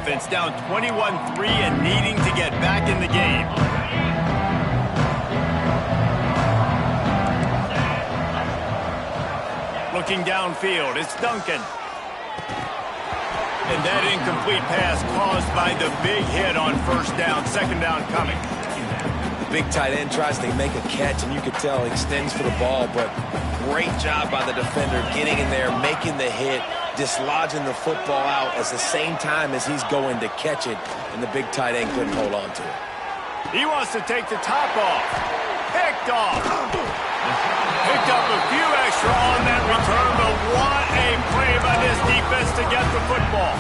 offense, down 21-3 and needing to get back in the game. Looking downfield, it's Duncan. And that incomplete pass caused by the big hit on first down. Second down coming. Big tight end tries to make a catch, and you could tell he extends for the ball, but great job by the defender getting in there, making the hit, dislodging the football out at the same time as he's going to catch it, and the big tight end couldn't hold on to it. He wants to take the top off. Picked off. Picked up a few extra on that return, but what a play by this defense to get the football.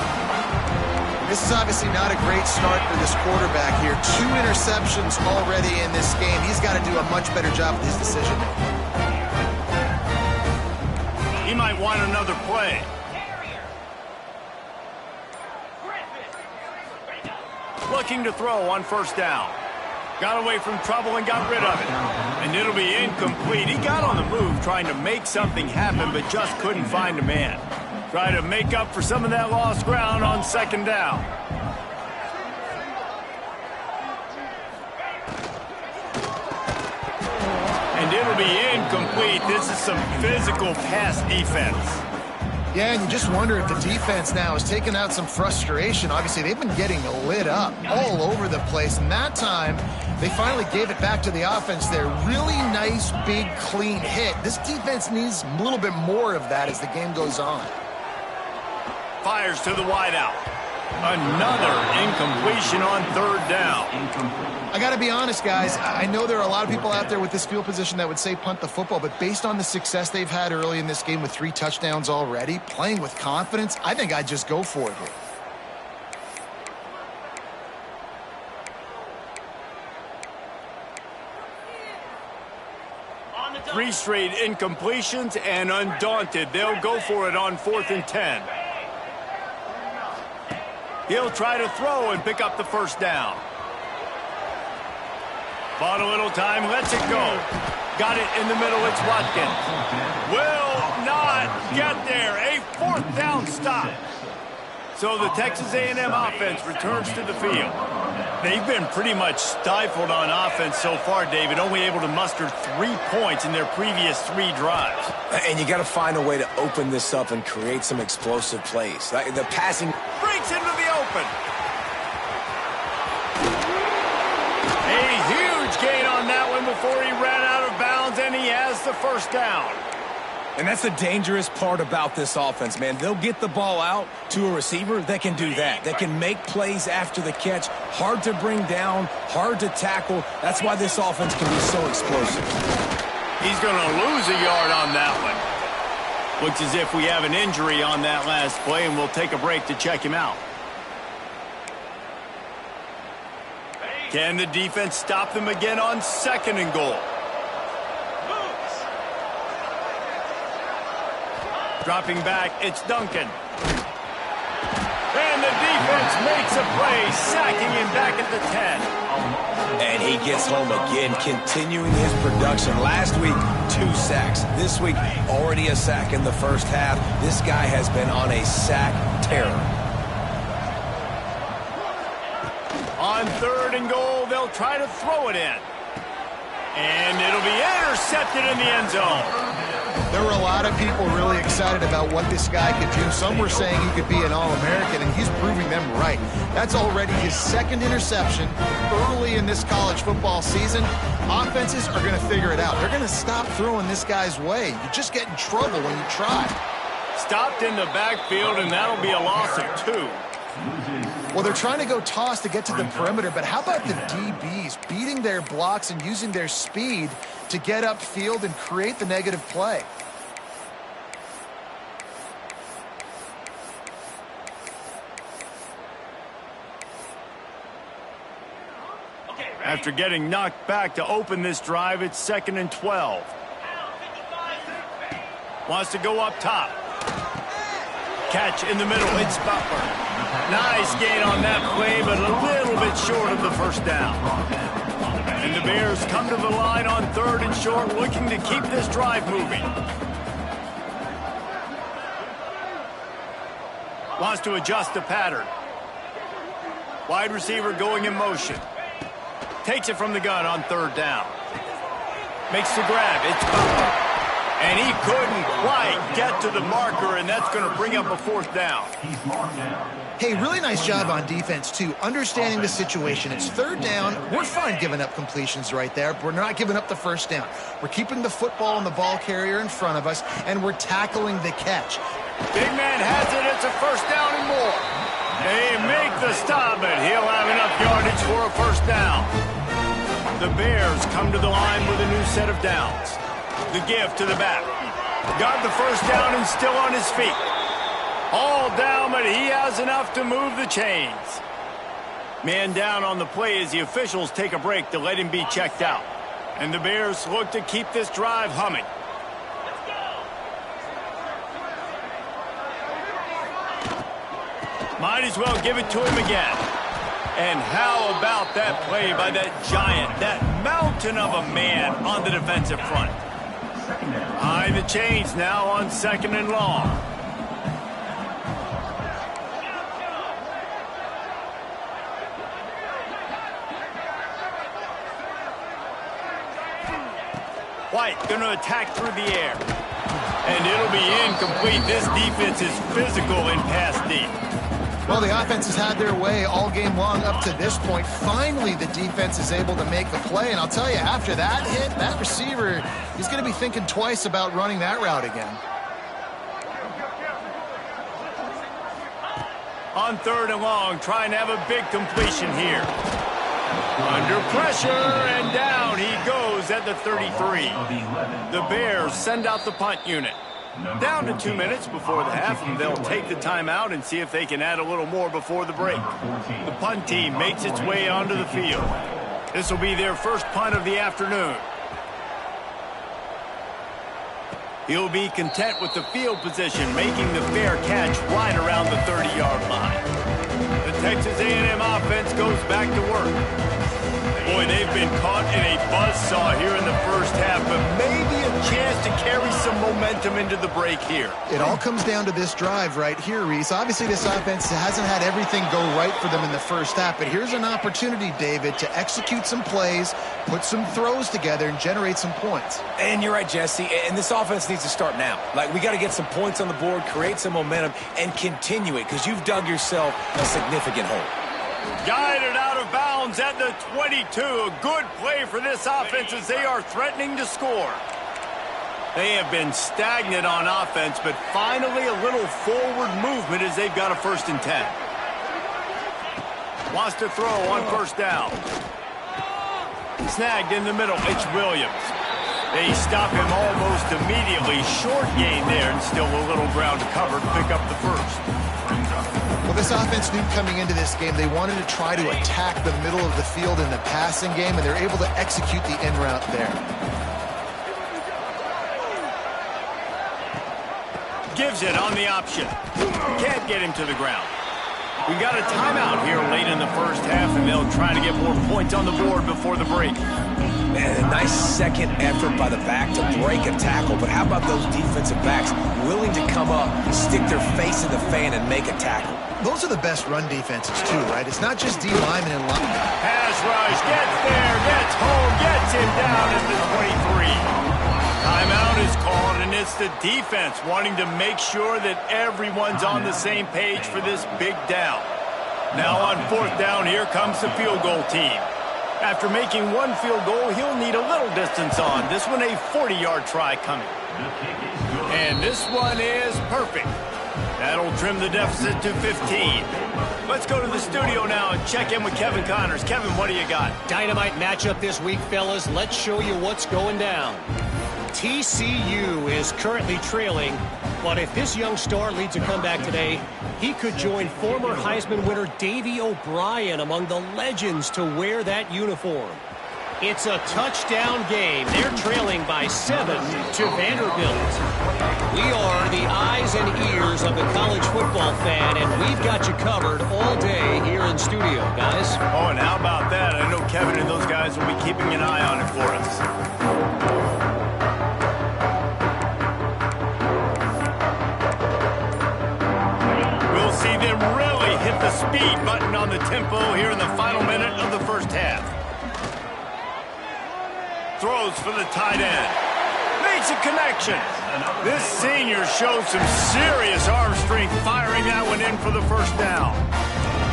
This is obviously not a great start for this quarterback here. 2 interceptions already in this game. He's got to do a much better job with his decision-making. He might want another play. Looking to throw on first down. Got away from trouble and got rid of it. And it'll be incomplete. He got on the move trying to make something happen, but just couldn't find a man. Try to make up for some of that lost ground on second down. And it'll be incomplete. This is some physical pass defense. Yeah, and you just wonder if the defense now has taken out some frustration. Obviously, they've been getting lit up all over the place. And that time, they finally gave it back to the offense there. Really nice, big, clean hit. This defense needs a little bit more of that as the game goes on. Fires to the wideout. Another incompletion on third down. I got to be honest, guys. I know there are a lot of people out there with this field position that would say punt the football, but based on the success they've had early in this game with 3 touchdowns already, playing with confidence, I think I'd just go for it here. Three straight incompletions, and undaunted, they'll go for it on 4th and 10. He'll try to throw and pick up the first down. Bought a little time, lets it go. Got it in the middle, it's Watkins. Will not get there. A 4th down stop. So the Texas A&M offense returns to the field. They've been pretty much stifled on offense so far, David, only able to muster 3 points in their previous 3 drives. And you got to find a way to open this up and create some explosive plays. The passing breaks into the open. A huge gain on that one before he ran out of bounds, and he has the first down. And that's the dangerous part about this offense, man. They'll get the ball out to a receiver that can do that. That can make plays after the catch. Hard to bring down, hard to tackle. That's why this offense can be so explosive. He's going to lose a yard on that one. Looks as if we have an injury on that last play, and we'll take a break to check him out. Can the defense stop them again on 2nd and goal? Dropping back, it's Duncan. And the defense makes a play, sacking him back at the 10. And he gets home again, continuing his production. Last week, 2 sacks. This week, already a sack in the first half. This guy has been on a sack terror. On 3rd and goal, they'll try to throw it in. And it'll be intercepted in the end zone. There were a lot of people really excited about what this guy could do. Some were saying he could be an All-American, and he's proving them right. That's already his 2nd interception early in this college football season. Offenses are going to figure it out. They're going to stop throwing this guy's way. You just get in trouble when you try. Stopped in the backfield, and that'll be a loss of 2. Well, they're trying to go toss to get to the perimeter, but how about the DBs beating their blocks and using their speed to get upfield and create the negative play? After getting knocked back to open this drive, it's 2nd and 12. Wants to go up top. Catch in the middle, it's Butler. Nice gain on that play, but a little bit short of the first down. And the Bears come to the line on 3rd and short, looking to keep this drive moving. Wants to adjust the pattern. Wide receiver going in motion. Takes it from the gun on third down. Makes the grab. It's Butler. And he couldn't quite get to the marker, and that's going to bring up a fourth down. Hey, really nice job on defense, too, understanding the situation. It's third down. We're fine giving up completions right there, but we're not giving up the first down. We're keeping the football and the ball carrier in front of us, and we're tackling the catch. Big man has it. It's a first down and more. They make the stop, but he'll have enough yardage for a first down. The Bears come to the line with a new set of downs. The give to the back. Got the first down and still on his feet. All down, but he has enough to move the chains. Man down on the play as the officials take a break to let him be checked out. And the Bears look to keep this drive humming. Might as well give it to him again. And how about that play by that giant, that mountain of a man on the defensive front? High the chains now on second and long. White going to attack through the air. And it'll be incomplete. This defense is physical in pass deep. Well, the offense has had their way all game long up to this point. Finally, the defense is able to make the play. And I'll tell you, after that hit, that receiver, he's going to be thinking twice about running that route again. On third and long, trying to have a big completion here. Under pressure, and down he goes at the 33. The Bears send out the punt unit. Down to 2 minutes before the half, and they'll take the timeout and see if they can add a little more before the break. The punt team makes its way onto the field. This will be their first punt of the afternoon. He'll be content with the field position, making the fair catch right around the 30-yard line. The Texas A&M offense goes back to work. Boy, they've been caught in a buzzsaw here in the first half, but maybe a chance to carry some momentum into the break here. It all comes down to this drive right here, Reese. Obviously, this offense hasn't had everything go right for them in the first half, but here's an opportunity, David, to execute some plays, put some throws together, and generate some points. And you're right, Jesse, and this offense needs to start now. Like, we got to get some points on the board, create some momentum, and continue it, because you've dug yourself a significant hole. Guided out of bounds at the 22. A good play for this offense as they are threatening to score. They have been stagnant on offense, but finally a little forward movement as they've got a 1st and 10. Wants to throw on first down. Snagged in the middle. It's Williams. They stop him almost immediately. Short gain there, and still a little ground to cover to pick up the first. Well, this offense knew coming into this game they wanted to try to attack the middle of the field in the passing game, and they're able to execute the in route there. Gives it on the option. Can't get him to the ground. We got a timeout here late in the first half, and they'll try to get more points on the board before the break. Man, a nice second effort by the back to break a tackle, but how about those defensive backs willing to come up, stick their face in the fan, and make a tackle? Those are the best run defenses, too, right? It's not just D linemen and line. Pass rush, gets there, gets home, gets him down at the 23. Timeout is called, and it's the defense wanting to make sure that everyone's on the same page for this big down. Now on fourth down, here comes the field goal team. After making one field goal, he'll need a little distance on. This one a 40-yard try coming. And this one is perfect. That'll trim the deficit to 15. Let's go to the studio now and check in with Kevin Connors. Kevin, what do you got? Dynamite matchup this week, fellas. Let's show you what's going down. TCU is currently trailing, but if this young star leads a comeback today, he could join former Heisman winner Davey O'Brien among the legends to wear that uniform. It's a touchdown game. They're trailing by 7 to Vanderbilt. We are the eyes and ears of the college football fan, and we've got you covered all day here in studio, guys. Oh, and how about that? I know Kevin and those guys will be keeping an eye on it for us. See them really hit the speed button on the tempo here in the final minute of the first half. Throws for the tight end. Makes a connection. This senior shows some serious arm strength firing that one in for the first down.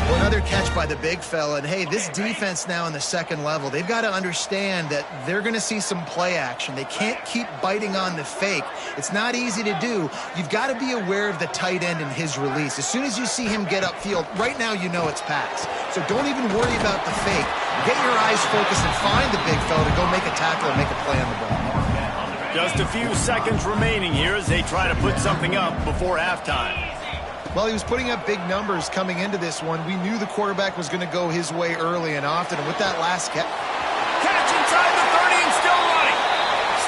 Well, another catch by the big fella. And, hey, this defense now in the second level, they've got to understand that they're going to see some play action. They can't keep biting on the fake. It's not easy to do. You've got to be aware of the tight end and his release. As soon as you see him get upfield, right now you know it's pass. So don't even worry about the fake. Get your eyes focused and find the big fella to go make a tackle and make a play on the ball. Just a few seconds remaining here as they try to put something up before halftime. Well, he was putting up big numbers coming into this one. We knew the quarterback was going to go his way early and often. And with that last catch inside the 30 and still running.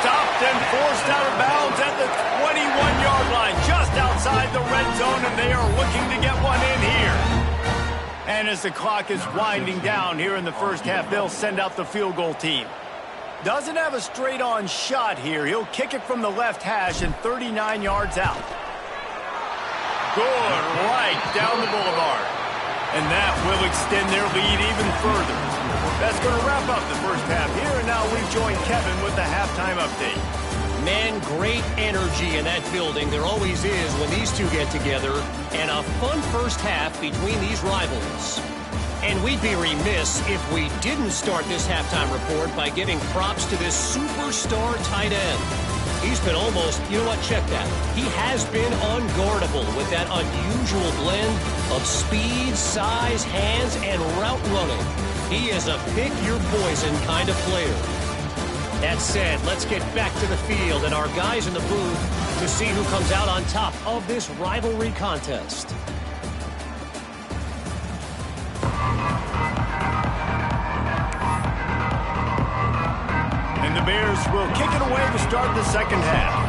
Stopped and forced out of bounds at the 21-yard line, just outside the red zone, and they are looking to get one in here. And as the clock is winding down here in the first half, they'll send out the field goal team. Doesn't have a straight-on shot here. He'll kick it from the left hash and 39 yards out. Good right down the boulevard. And that will extend their lead even further. That's going to wrap up the first half here, and now we join Kevin with the halftime update. Man, great energy in that building. There always is when these two get together. And a fun first half between these rivals. And we'd be remiss if we didn't start this halftime report by giving props to this superstar tight end. He's been almost, you know what, check that. He has been unguardable with that unusual blend of speed, size, hands, and route running. He is a pick-your-poison kind of player. That said, let's get back to the field and our guys in the booth to see who comes out on top of this rivalry contest. And the Bears will kick it away to start the second half.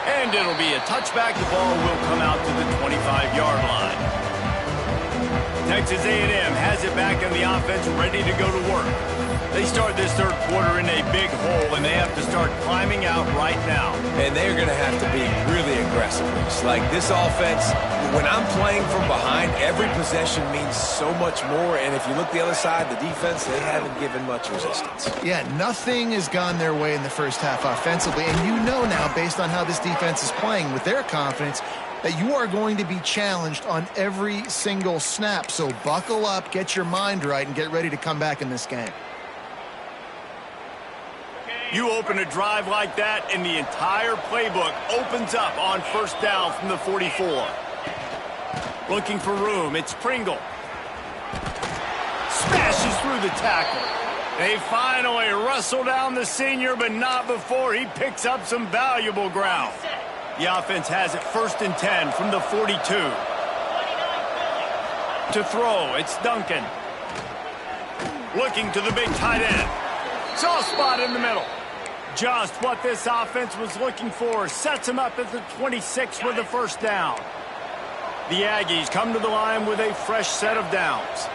And it'll be a touchback. The ball will come out to the 25-yard line. Texas A&M has it back in the offense, ready to go to work. They start this third quarter in a big hole, and they have to start climbing out right now. And they're going to have to be really aggressive. It's like this offense, when I'm playing from behind, every possession means so much more. And if you look the other side, the defense, they haven't given much resistance. Yeah, nothing has gone their way in the first half offensively. And you know now, based on how this defense is playing with their confidence, that you are going to be challenged on every single snap. So buckle up, get your mind right, and get ready to come back in this game. You open a drive like that, and the entire playbook opens up on first down from the 44. Looking for room, it's Pringle. Smashes through the tackle. They finally wrestle down the senior, but not before he picks up some valuable ground. The offense has it 1st and 10 from the 42. To throw, it's Duncan. Looking to the big tight end. Soft spot in the middle. Just what this offense was looking for. Sets him up at the 26 with the first down. The Aggies come to the line with a fresh set of downs.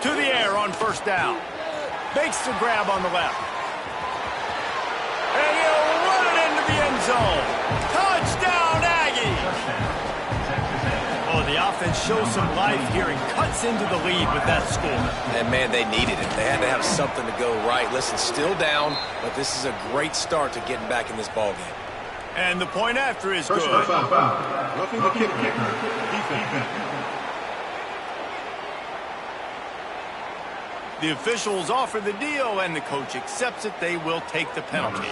To the air on first down. Makes the grab on the left. And he'll run it into the end zone. Touchdown, Aggies! Oh, the offense shows some life here and cuts into the lead with that score. And, man, they needed it. They had to have something to go right. Listen, still down, but this is a great start to getting back in this ballgame. And the point after is good. Roughing the kicker. Defense. The officials offer the deal, and the coach accepts it. They will take the penalty.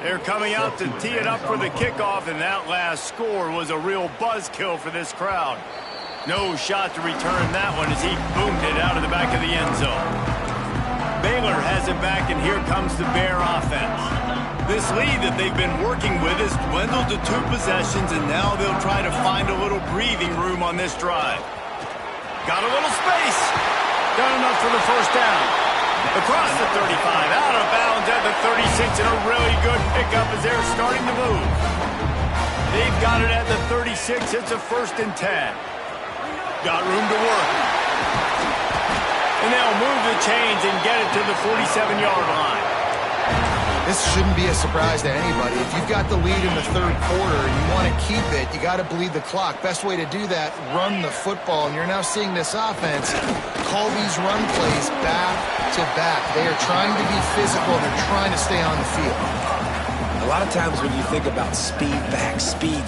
They're coming out to tee it up for the kickoff, and that last score was a real buzzkill for this crowd. No shot to return that one as he boomed it out of the back of the end zone. Baylor has it back, and here comes the Bear offense. This lead that they've been working with has dwindled to 2 possessions, and now they'll try to find a little breathing room on this drive. Got a little space. Done enough for the first down. Across the 35, out of bounds at the 36, and a really good pickup as they're starting to move. They've got it at the 36. It's a 1st and 10. Got room to work. And they'll move the chains and get it to the 47-yard line. This shouldn't be a surprise to anybody. If you've got the lead in the third quarter and you want to keep it, you got to bleed the clock. Best way to do that, run the football. And you're now seeing this offense call these run plays back to back. They are trying to be physical, and they're trying to stay on the field. A lot of times when you think about speed back, speed,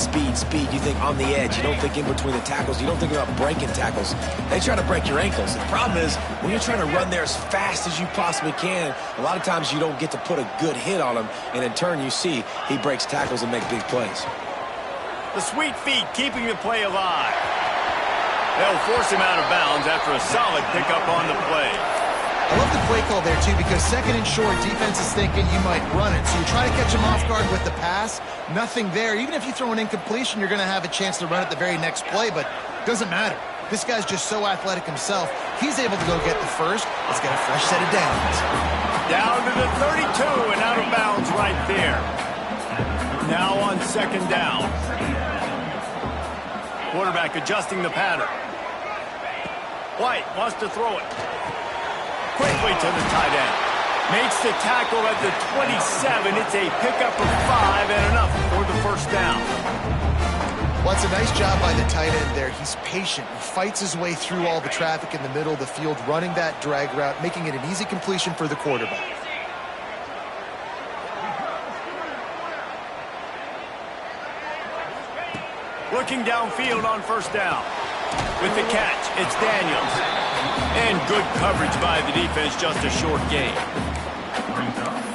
you think on the edge. You don't think in between the tackles. You don't think about breaking tackles. They try to break your ankles. The problem is when you're trying to run there as fast as you possibly can, a lot of times you don't get to put a good hit on him, and in turn you see he breaks tackles and makes big plays. The sweet feet keeping the play alive. They'll force him out of bounds after a solid pickup on the play. I love the play call there, too, because second and short, defense is thinking you might run it. So you try to catch him off guard with the pass. Nothing there. Even if you throw an incompletion, you're going to have a chance to run it the very next play, but it doesn't matter. This guy's just so athletic himself. He's able to go get the first. Let's get a fresh set of downs. Down to the 32 and out of bounds right there. Now on second down. Quarterback adjusting the pattern. White wants to throw it. Quickly to the tight end. Makes the tackle at the 27. It's a pickup of 5 and enough for the first down. Well, it's a nice job by the tight end there. He's patient. He fights his way through all the traffic in the middle of the field, running that drag route, making it an easy completion for the quarterback. Looking downfield on first down. With the catch, it's Daniels. And good coverage by the defense, just a short gain.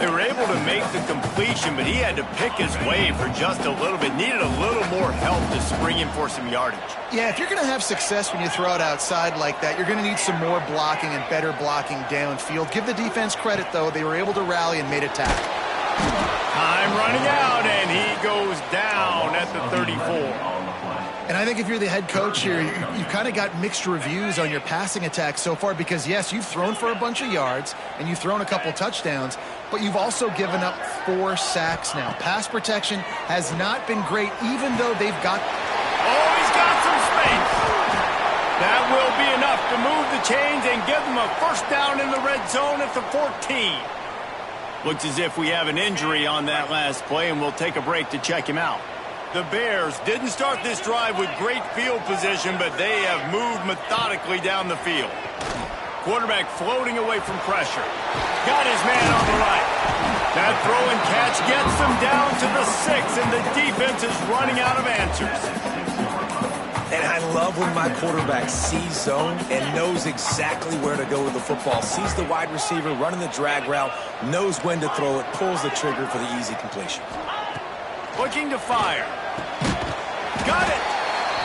They were able to make the completion, but he had to pick his way for just a little bit. Needed a little more help to spring him for some yardage. Yeah, if you're going to have success when you throw it outside like that, you're going to need some more blocking and better blocking downfield. Give the defense credit, though. They were able to rally and made a tackle. Time running out, and he goes down at the 34. And I think if you're the head coach here, you've kind of got mixed reviews on your passing attack so far because, yes, you've thrown for a bunch of yards and you've thrown a couple touchdowns, but you've also given up 4 sacks now. Pass protection has not been great, even though they've got... Oh, he's got some space. That will be enough to move the chains and give them a first down in the red zone at the 14. Looks as if we have an injury on that last play, and we'll take a break to check him out. The Bears didn't start this drive with great field position, but they have moved methodically down the field. Quarterback floating away from pressure. Got his man on the right. That throw and catch gets them down to the 6, and the defense is running out of answers. And I love when my quarterback sees zone and knows exactly where to go with the football. Sees the wide receiver running the drag route, knows when to throw it, pulls the trigger for the easy completion. Looking to fire. Got it.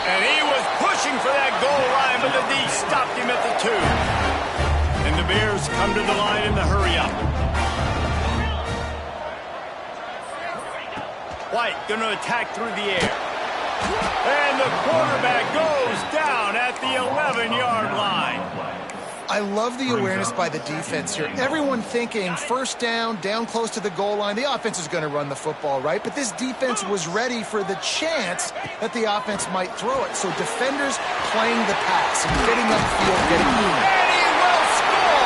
And he was pushing for that goal line, but the D stopped him at the 2. And the Bears come to the line in the hurry up. White going to attack through the air. And the quarterback goes down at the 11-yard line. I love the awareness by the defense here. Everyone thinking first down, down close to the goal line. The offense is going to run the football, right? But this defense was ready for the chance that the offense might throw it. So defenders playing the pass and getting upfield, getting in. And he will score!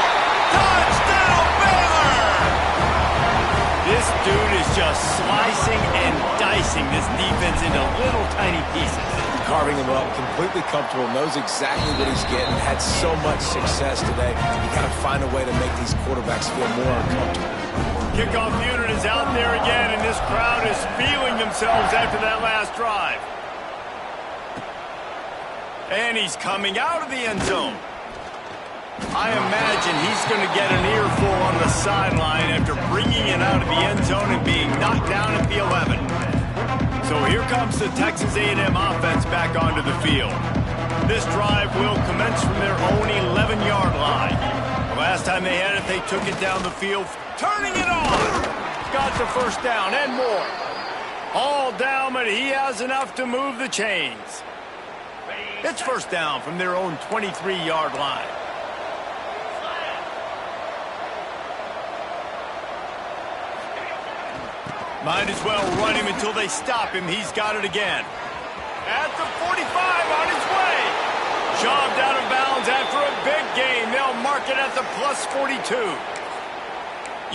Touchdown, Baylor! This dude is just slicing and dicing this defense into little tiny pieces. Carving him up, completely comfortable, knows exactly what he's getting, had so much success today. You got to find a way to make these quarterbacks feel more uncomfortable. Kickoff unit is out there again, and this crowd is feeling themselves after that last drive. And he's coming out of the end zone. I imagine he's going to get an earful on the sideline after bringing it out of the end zone and being knocked down at the 11. So here comes the Texas A&M offense back onto the field. This drive will commence from their own 11-yard line. The last time they had it, they took it down the field, turning it on. Got the first down and more. All down, but he has enough to move the chains. It's first down from their own 23-yard line. Might as well run him until they stop him. He's got it again. At the 45 on his way. Shoved out of bounds after a big gain. They'll mark mark it at the plus 42.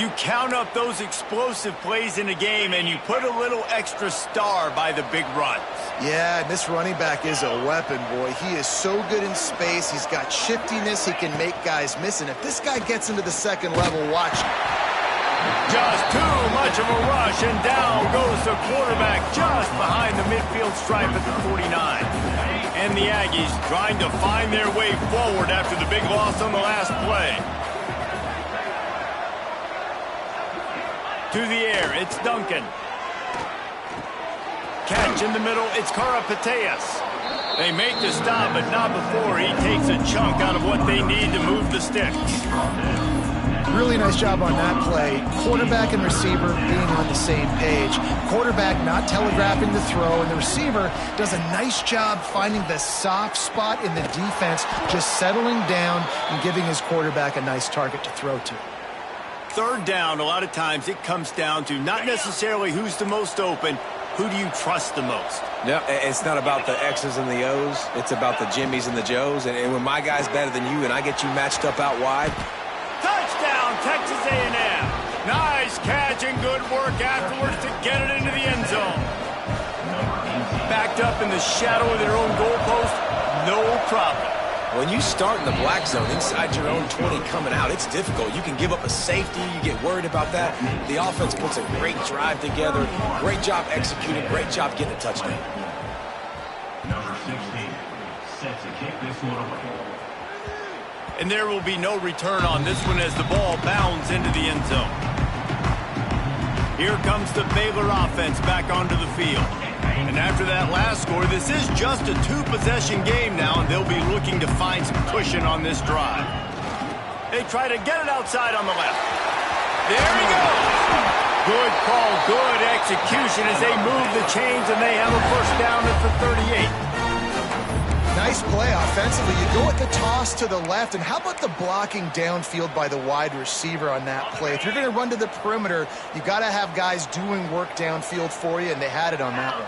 You count up those explosive plays in a game, and you put a little extra star by the big runs. Yeah, this running back is a weapon, boy. He is so good in space. He's got shiftiness. He can make guys miss. And if this guy gets into the second level, watch. Just too much of a rush, and down goes the quarterback just behind the midfield stripe at the 49. And the Aggies trying to find their way forward after the big loss on the last play. To the air, it's Duncan. Catch in the middle, it's Karapateas. They make the stop, but not before he takes a chunk out of what they need to move the sticks. Really nice job on that play. Quarterback and receiver being on the same page. Quarterback not telegraphing the throw, and the receiver does a nice job finding the soft spot in the defense, just settling down and giving his quarterback a nice target to throw to. Third down, a lot of times it comes down to not necessarily who's the most open, who do you trust the most? No, it's not about the X's and the O's. It's about the Jimmys and the Joes. And when my guy's better than you and I get you matched up out wide. Touchdown, Texas A&M. Nice catch and good work afterwards to get it into the end zone. Backed up in the shadow of their own goalpost, no problem. When you start in the black zone inside your own 20 coming out, it's difficult. You can give up a safety. You get worried about that. The offense puts a great drive together. Great job executing. Great job getting a touchdown. Number 16, set to kick this one away. And there will be no return on this one as the ball bounds into the end zone. Here comes the Baylor offense back onto the field. And after that last score, this is just a two-possession game now, and they'll be looking to find some cushion on this drive. They try to get it outside on the left. There he goes. Good call, good execution as they move the chains, and they have a first down at the 38. Nice play offensively. You go at the toss to the left, and how about the blocking downfield by the wide receiver on that play? If you're going to run to the perimeter, you got to have guys doing work downfield for you, and they had it on that one.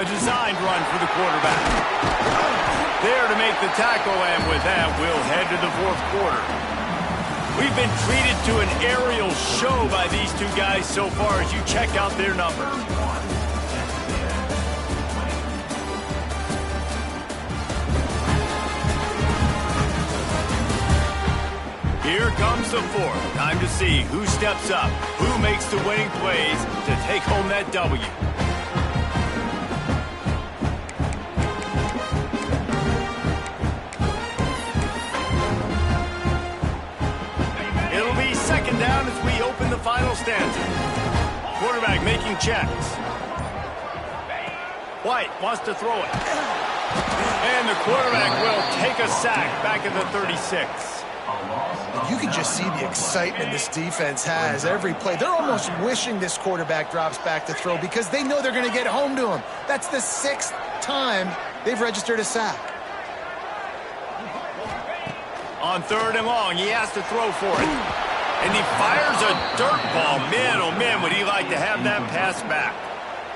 A designed run for the quarterback. There to make the tackle, and with that, we'll head to the fourth quarter. We've been treated to an aerial show by these two guys so far as you check out their numbers. Here comes the fourth. Time to see who steps up, who makes the winning plays to take home that W. It'll be second down as we open the final stanza. Quarterback making checks. White wants to throw it. And the quarterback will take a sack back at the 36. You can just see the excitement this defense has every play. They're almost wishing this quarterback drops back to throw because they know they're going to get home to him. That's the 6th time they've registered a sack. On third and long, he has to throw for it. And he fires a dirt ball. Man, oh man, would he like to have that pass back.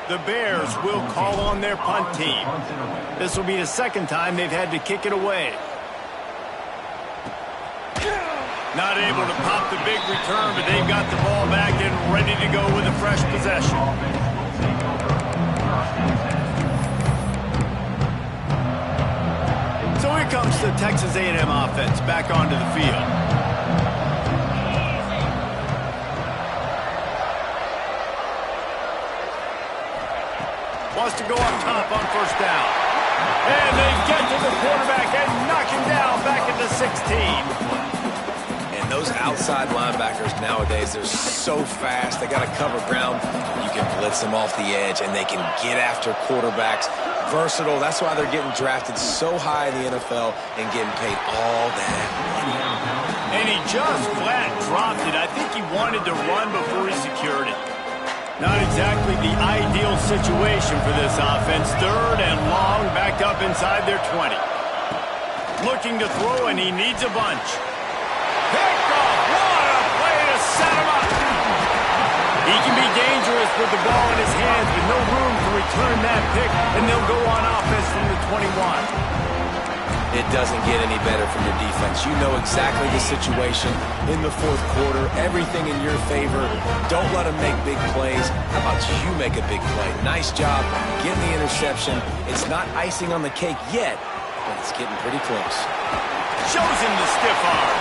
The Bears will call on their punt team. This will be the second time they've had to kick it away. Not able to pop the big return, but they've got the ball back and ready to go with a fresh possession. So here comes the Texas A&M offense back onto the field. Wants to go up top on first down. And they get to the quarterback and knock him down back at the 16. Those outside linebackers nowadays, they're so fast. They got to cover ground. You can blitz them off the edge, and they can get after quarterbacks. Versatile. That's why they're getting drafted so high in the NFL and getting paid all that money. And he just flat dropped it. I think he wanted to run before he secured it. Not exactly the ideal situation for this offense. Third and long, backed up inside their 20. Looking to throw, and he needs a bunch. Picked off. What a play to set him up. He can be dangerous with the ball in his hands, but no room to return that pick, and they'll go on offense from the 21. it doesn't get any better from your defense. You know exactly the situation in the fourth quarter, everything in your favor. Don't let them make big plays. How about you make a big play? Nice job getting the interception. It's not icing on the cake yet, but it's getting pretty close. Shows him the stiff arm.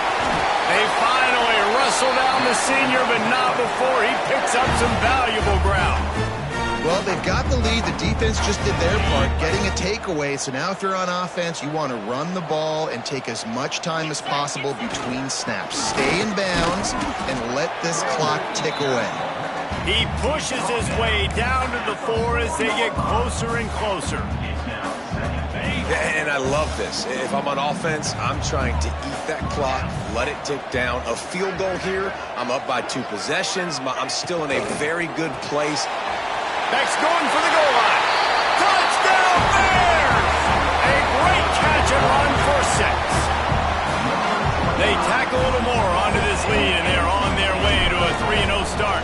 They finally wrestle down the senior, but not before he picks up some valuable ground. Well, they've got the lead. The defense just did their part, getting a takeaway. So now if you're on offense, you want to run the ball and take as much time as possible between snaps. Stay in bounds and let this clock tick away. He pushes his way down to the 4 as they get closer and closer. And I love this. If I'm on offense, I'm trying to eat that clock, let it tick down. A field goal here, I'm up by 2 possessions. I'm still in a very good place. Beck's going for the goal line. Touchdown Bears! A great catch and run for 6. They tack a little more onto this lead, and they're on their way to a 3-0 start.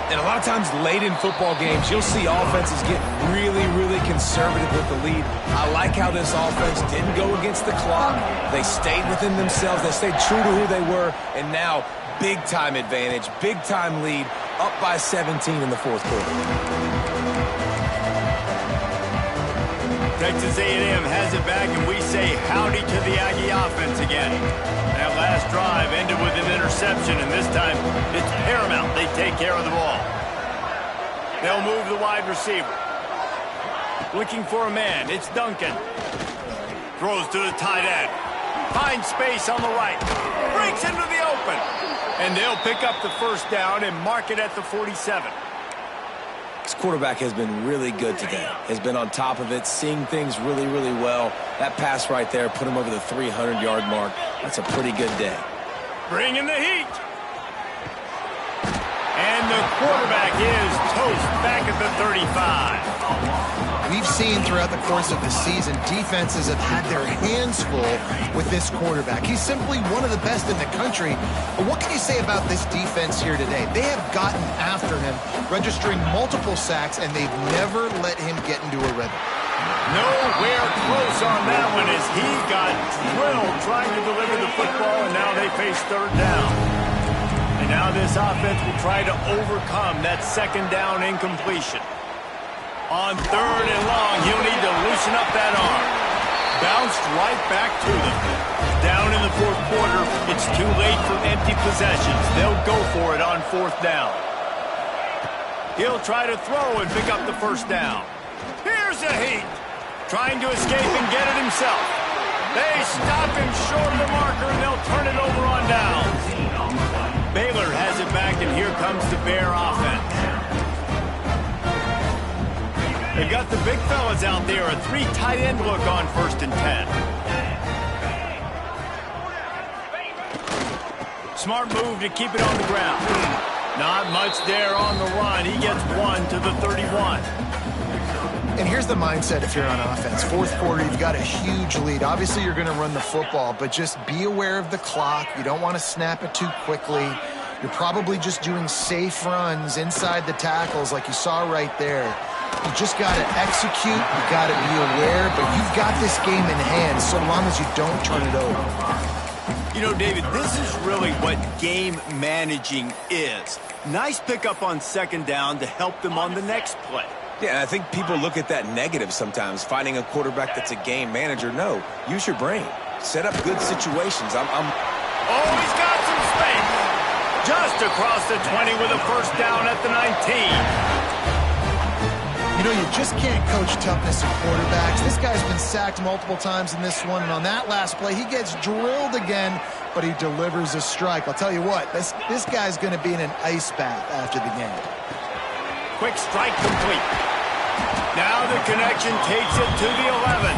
And a lot of times late in football games, you'll see offenses get really, really conservative with the lead. I like how this offense didn't go against the clock. They stayed within themselves. They stayed true to who they were. And now, big-time advantage, big-time lead, up by 17 in the fourth quarter. Texas A&M has it back, and we say howdy to the Aggie offense again. That last drive ended with an interception, and this time it's paramount they take care of the ball. They'll move the wide receiver. Looking for a man, it's Duncan. Throws to the tight end. Finds space on the right. Breaks into the open. And they'll pick up the first down and mark it at the 47. This quarterback has been really good today. Has been on top of it, seeing things really, really well. That pass right there put him over the 300-yard mark. That's a pretty good day. Bringing the heat. And the quarterback is toast back at the 35. We've seen throughout the course of the season, defenses have had their hands full with this quarterback. He's simply one of the best in the country. But what can you say about this defense here today? They have gotten after him, registering multiple sacks, and they've never let him get into a rhythm. Nowhere close on that one as he got drilled trying to deliver the football, and now they face third down. And now this offense will try to overcome that second down incompletion. On third and long, he'll need to loosen up that arm. Bounced right back to them. Down in the fourth quarter, it's too late for empty possessions. They'll go for it on fourth down. He'll try to throw and pick up the first down. Here's a heat. Trying to escape and get it himself. They stop him short of the marker, and they'll turn it over on downs. Baylor has it back, and here comes the Bear offense. They've got the big fellas out there, a 3 tight end look on 1st and 10. Smart move to keep it on the ground. Not much there on the run. He gets 1 to the 31. And here's the mindset if you're on offense. Fourth quarter, you've got a huge lead. Obviously, you're going to run the football, but just be aware of the clock. You don't want to snap it too quickly. You're probably just doing safe runs inside the tackles like you saw right there. You just got to execute. You got to be aware, but you've got this game in hand so long as you don't turn it over. You know, David, this is really what game managing is. Nice pickup on second down to help them on the next play. Yeah, I think people look at that negative sometimes, finding a quarterback that's a game manager. No, use your brain. Set up good situations. Oh, he's got some space. Just across the 20 with a first down at the 19. You know, you just can't coach toughness in quarterbacks. This guy's been sacked multiple times in this one, and on that last play, he gets drilled again, but he delivers a strike. I'll tell you what, this guy's going to be in an ice bath after the game. Quick strike complete. Now the connection takes it to the 11.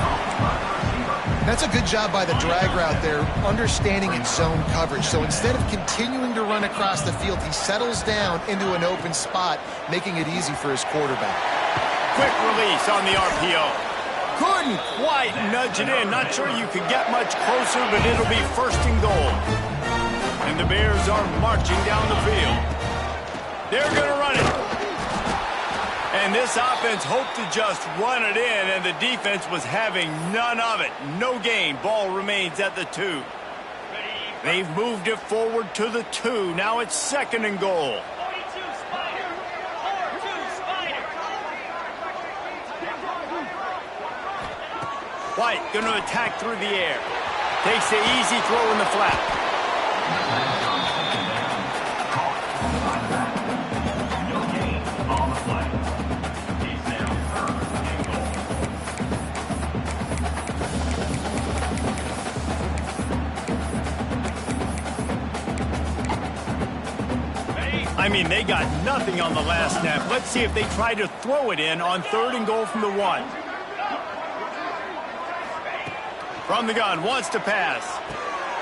That's a good job by the drag route there, understanding its zone coverage. So instead of continuing to run across the field, he settles down into an open spot, making it easy for his quarterback. Quick release on the RPO. Couldn't quite nudge it in. Not sure you could get much closer, but it'll be 1st and goal. And the Bears are marching down the field. They're going to run it. And this offense hoped to just run it in, and the defense was having none of it. No gain. Ball remains at the 2. They've moved it forward to the 2. Now it's 2nd and goal. White going to attack through the air. Takes the easy throw in the flat. No gain on the play. He's now 3rd and goal. I mean, they got nothing on the last snap. Let's see if they try to throw it in on 3rd and goal from the 1. From the gun, wants to pass.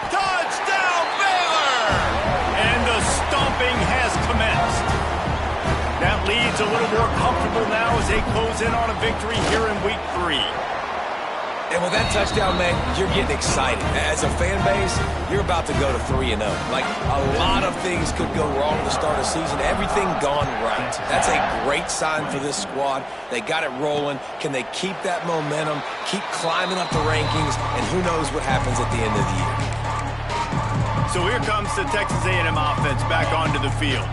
Touchdown, Baylor! And the stomping has commenced. That lead's a little more comfortable now as they close in on a victory here in week 3. And with that touchdown, man, you're getting excited. As a fan base, you're about to go to 3-0. Like, a lot of things could go wrong to start a season. Everything gone right. That's a great sign for this squad. They got it rolling. Can they keep that momentum, keep climbing up the rankings, and who knows what happens at the end of the year. So here comes the Texas A&M offense back onto the field.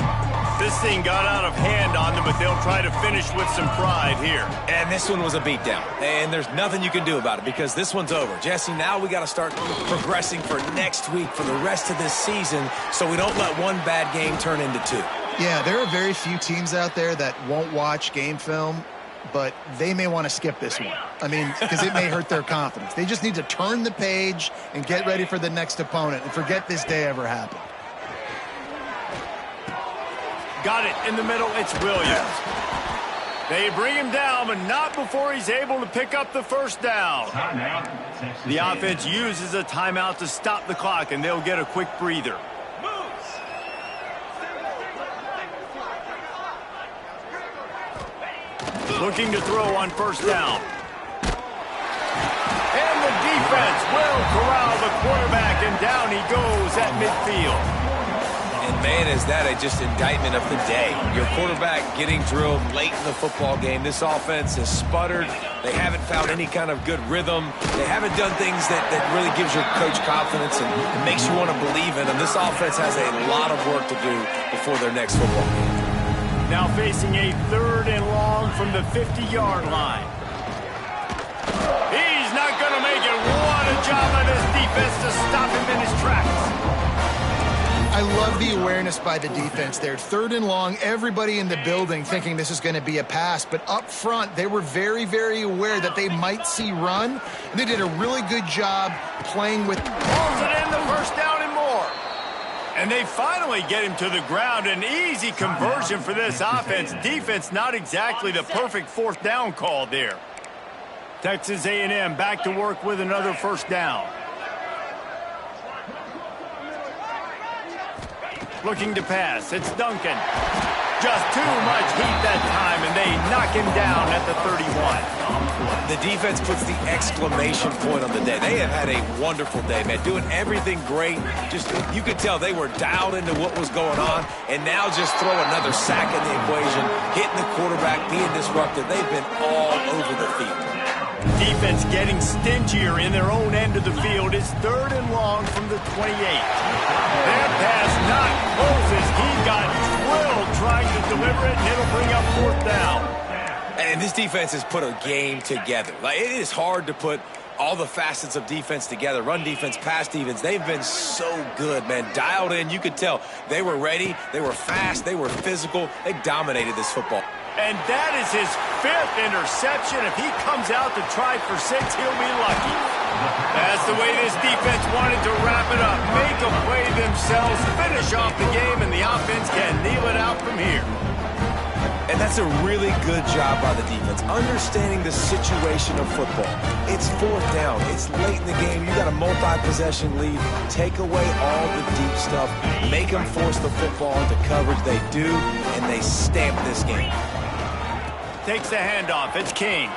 This thing got out of hand on them, but they'll try to finish with some pride here. And this one was a beatdown. And there's nothing you can do about it because this one's over. Jesse, now we got to start progressing for next week, for the rest of this season, so we don't let one bad game turn into 2. Yeah, there are very few teams out there that won't watch game film, but they may want to skip this one. I mean, because it may hurt their confidence. They just need to turn the page and get ready for the next opponent and forget this day ever happened. Got it in the middle. It's Williams. They bring him down, but not before he's able to pick up the first down. The offense uses a timeout to stop the clock, and they'll get a quick breather. Looking to throw on first down. And the defense will corral the quarterback, and down he goes at midfield. And, man, is that just indictment of the day. Your quarterback getting drilled late in the football game. This offense has sputtered. They haven't found any kind of good rhythm. They haven't done things that really gives your coach confidence and makes you want to believe in them. This offense has a lot of work to do before their next football game. Now facing a 3rd and long from the 50-yard line. He's not going to make it. What a job by this defense to stop him in his tracks. I love the awareness by the defense there. 3rd and long, everybody in the building thinking this is going to be a pass. But up front, they were very, very aware that they might see run. And they did a really good job playing with... Pulls it in, the first down and more. And they finally get him to the ground. An easy conversion for this offense. Defense not exactly the perfect 4th down call there. Texas A&M back to work with another first down. Looking to pass. It's Duncan. Just too much heat that time, and they knock him down at the 31. The defense puts the exclamation point on the day. They have had a wonderful day, man. Doing everything great. Just, you could tell they were dialed into what was going on, and now just throw another sack in the equation, hitting the quarterback, being disruptive. They've been all over the field. Defense getting stingier in their own end of the field. It's 3rd and long from the 28. That pass not closes. He got drilled trying to deliver it, and it'll bring up 4th down. And this defense has put a game together. Like, it is hard to put all the facets of defense together. Run defense, pass defense. They've been so good, man. Dialed in. You could tell they were ready. They were fast. They were physical. They dominated this football. And that is his 5th interception. If he comes out to try for 6, he'll be lucky. That's the way this defense wanted to wrap it up. Make a play themselves, finish off the game, and the offense can kneel it out from here. And that's a really good job by the defense, understanding the situation of football. It's 4th down. It's late in the game. You got a multi-possession lead. Take away all the deep stuff. Make them force the football into coverage. They do, and they stamp this game. Takes the handoff. It's King.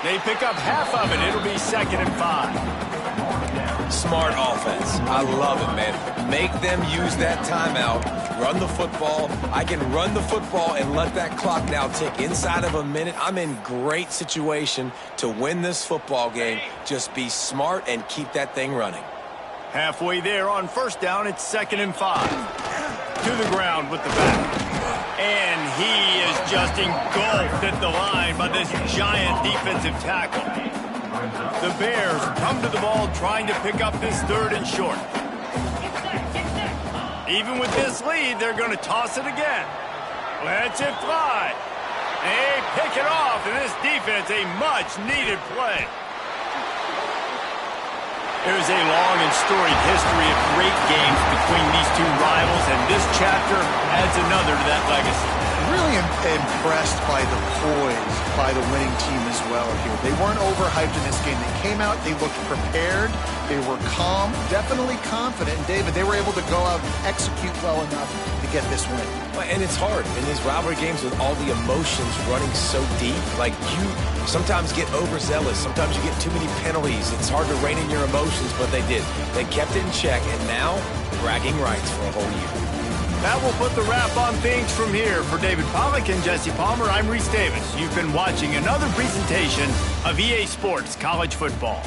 They pick up half of it. It'll be 2nd and 5. Smart offense. I love it, man. Make them use that timeout, run the football. I can run the football and let that clock now tick inside of a minute. I'm in great situation to win this football game. Just be smart and keep that thing running. Halfway there on first down, it's 2nd and 5. To the ground with the back. And he is just engulfed at the line by this giant defensive tackle. The Bears come to the ball trying to pick up this 3rd and short. Even with this lead, they're going to toss it again. Let's it fly. They pick it off, and this defense, a much-needed play. There's a long and storied history of great games between these two rivals, and this chapter adds another to that legacy. Really impressed by the poise by the winning team as well here. They weren't overhyped in this game. They came out, they looked prepared, they were calm, definitely confident. And David, they were able to go out and execute well enough to get this win. And it's hard in these rivalry games with all the emotions running so deep. Like, you sometimes get overzealous. Sometimes you get too many penalties. It's hard to rein in your emotions, but they did. They kept it in check, and now bragging rights for a whole year. That will put the wrap on things from here. For David Pollack and Jesse Palmer, I'm Reese Davis. You've been watching another presentation of EA Sports College Football.